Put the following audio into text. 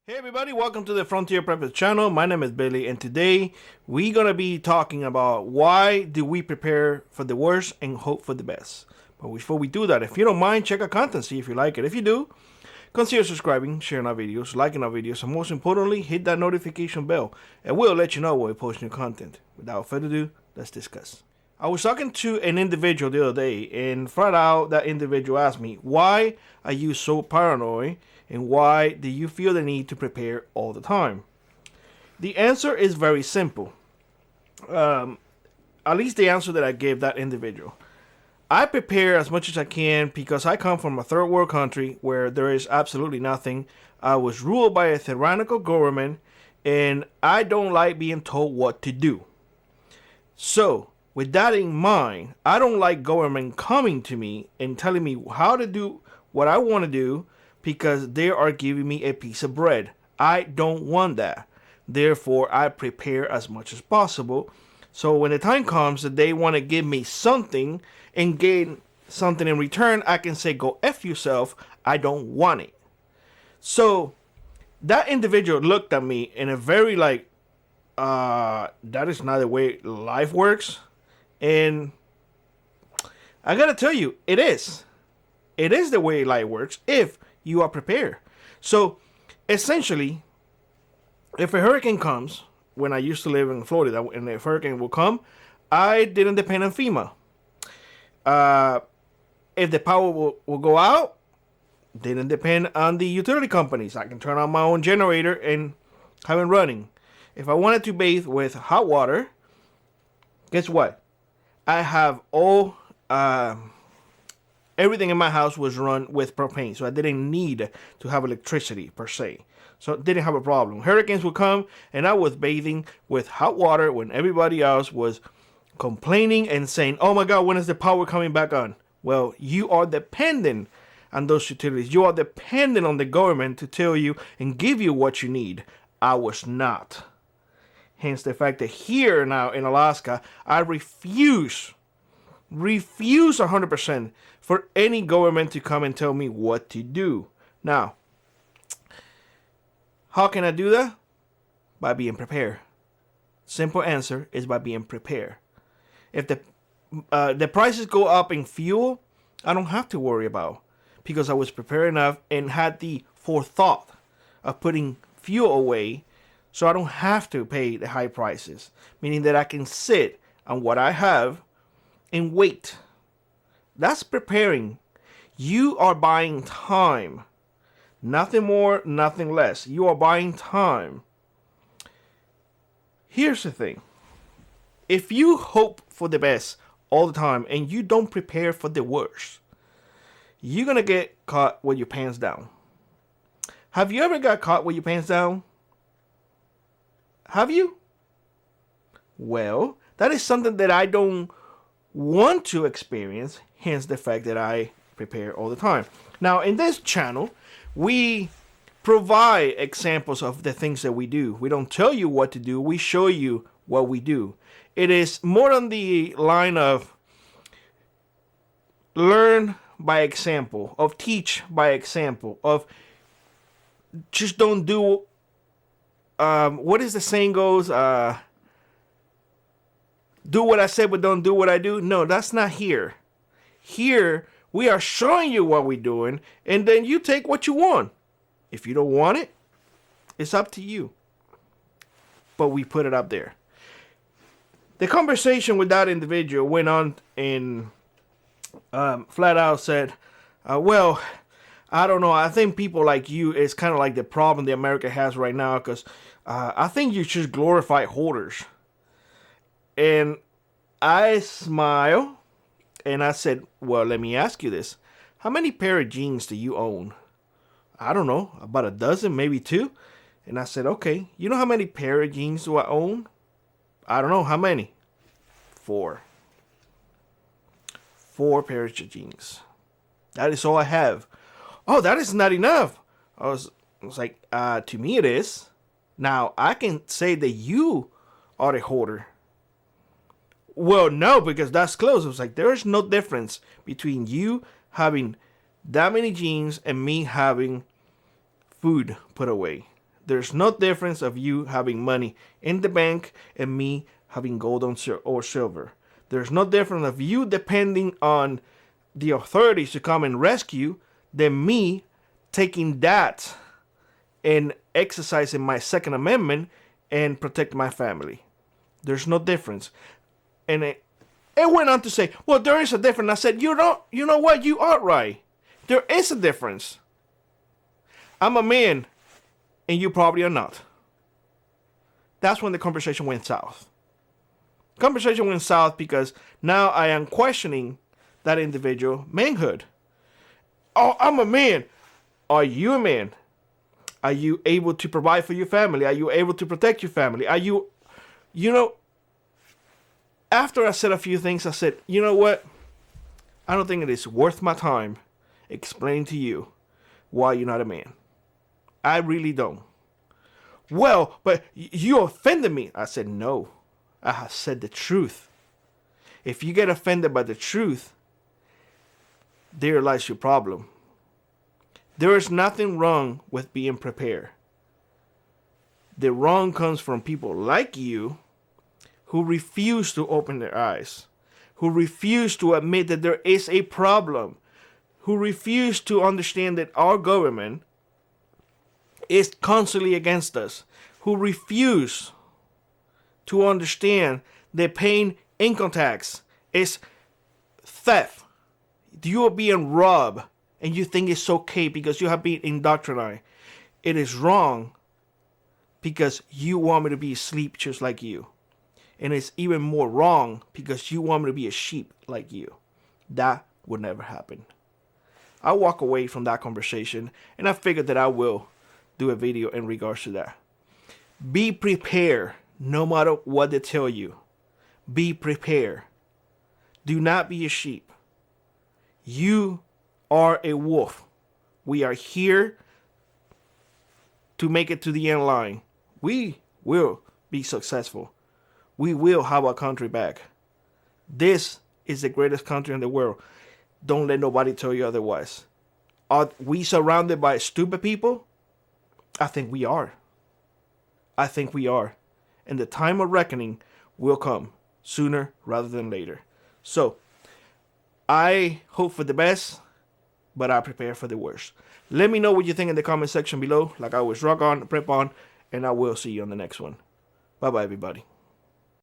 Hey everybody, welcome to the Frontier Preppers channel. My name is Billy and today we're going to be talking about why do we prepare for the worst and hope for the best. But before we do that, if you don't mind, check our content, see if you like it. If you do, consider subscribing, sharing our videos, liking our videos, and most importantly, hit that notification bell and we'll let you know when we post new content. Without further ado, let's discuss. I was talking to an individual the other day and flat out that individual asked me, why are you so paranoid and why do you feel the need to prepare all the time? The answer is very simple. At least the answer that I gave that individual. I prepare as much as I can because I come from a third world country where there is absolutely nothing. I was ruled by a tyrannical government and I don't like being told what to do. So, with that in mind, I don't like government coming to me and telling me how to do what I want to do because they are giving me a piece of bread. I don't want that. Therefore, I prepare as much as possible. So when the time comes that they want to give me something and gain something in return, I can say, go F yourself. I don't want it. So that individual looked at me in a very that is not the way life works. And I gotta tell you, it is. It is the way life works if you are prepared. So essentially, if a hurricane comes, when I used to live in Florida, and if a hurricane will come, I didn't depend on FEMA. If the power will go out, didn't depend on the utility companies. I can turn on my own generator and have it running. If I wanted to bathe with hot water, guess what? I have everything in my house was run with propane, so I didn't need to have electricity per se. So it didn't have a problem. Hurricanes would come, and I was bathing with hot water when everybody else was complaining and saying, oh my God, when is the power coming back on? Well, you are dependent on those utilities. You are dependent on the government to tell you and give you what you need. I was not. Hence the fact that here now in Alaska, I refuse 100% for any government to come and tell me what to do. Now, how can I do that? By being prepared. Simple answer is by being prepared. If the prices go up in fuel, I don't have to worry about because I was prepared enough and had the forethought of putting fuel away so I don't have to pay the high prices, meaning that I can sit on what I have and wait. That's preparing. You are buying time. Nothing more, nothing less. You are buying time. Here's the thing. If you hope for the best all the time and you don't prepare for the worst, you're going to get caught with your pants down. Have you ever got caught with your pants down? Have you? Well, that is something that I don't want to experience, hence the fact that I prepare all the time. Now, in this channel, we provide examples of the things that we do. We don't tell you what to do, we show you what we do. It is more on the line of learn by example, of teach by example, of just don't do what is the saying goes? Do what I said, but don't do what I do. No, that's not here. Here, we are showing you what we're doing, and then you take what you want. If you don't want it, it's up to you. But we put it up there. The conversation with that individual went on and flat out said, well, I don't know. I think people like you is kind of like the problem that America has right now because I think you just glorify hoarders. And I smile and I said, well, let me ask you this. How many pair of jeans do you own? I don't know, about a dozen, maybe two. And I said, okay, you know how many pair of jeans do I own? I don't know, how many? 4. 4 pairs of jeans. That is all I have. Oh, that is not enough. I was like, to me it is. Now, I can say that you are a hoarder. Well, no, because that's close. It was like, there is no difference between you having that many jeans and me having food put away. There's no difference of you having money in the bank and me having gold or silver. There's no difference of you depending on the authorities to come and rescue than me taking that and exercising my Second Amendment and protect my family. There's no difference. And it went on to say, well, there is a difference. I said, you know what? You are right. There is a difference. I'm a man, and you probably are not. That's when the conversation went south. Conversation went south because now I am questioning that individual manhood. Oh, I'm a man. Are you a man? Are you able to provide for your family? Are you able to protect your family? Are you after I said a few things, I said, you know what? I don't think it is worth my time explaining to you why you're not a man. I really don't. Well, but you offended me. I said, no. I have said the truth. If you get offended by the truth, there lies your problem. There is nothing wrong with being prepared. The wrong comes from people like you who refuse to open their eyes, who refuse to admit that there is a problem, who refuse to understand that our government is constantly against us, who refuse to understand that paying income tax is theft. You are being robbed and you think it's okay because you have been indoctrinated. It is wrong because you want me to be asleep just like you. And it's even more wrong because you want me to be a sheep like you. That would never happen. I walk away from that conversation and I figured that I will do a video in regards to that. Be prepared no matter what they tell you. Be prepared. Do not be a sheep. You are a wolf. We are here to make it to the end line. We will be successful. We will have our country back. This is the greatest country in the world. Don't let nobody tell you otherwise. Are we surrounded by stupid people? I think we are. I think we are. And the time of reckoning will come sooner rather than later. So, I hope for the best, but I prepare for the worst. Let me know what you think in the comment section below. Like always, rock on, prep on, and I will see you on the next one. Bye-bye, everybody.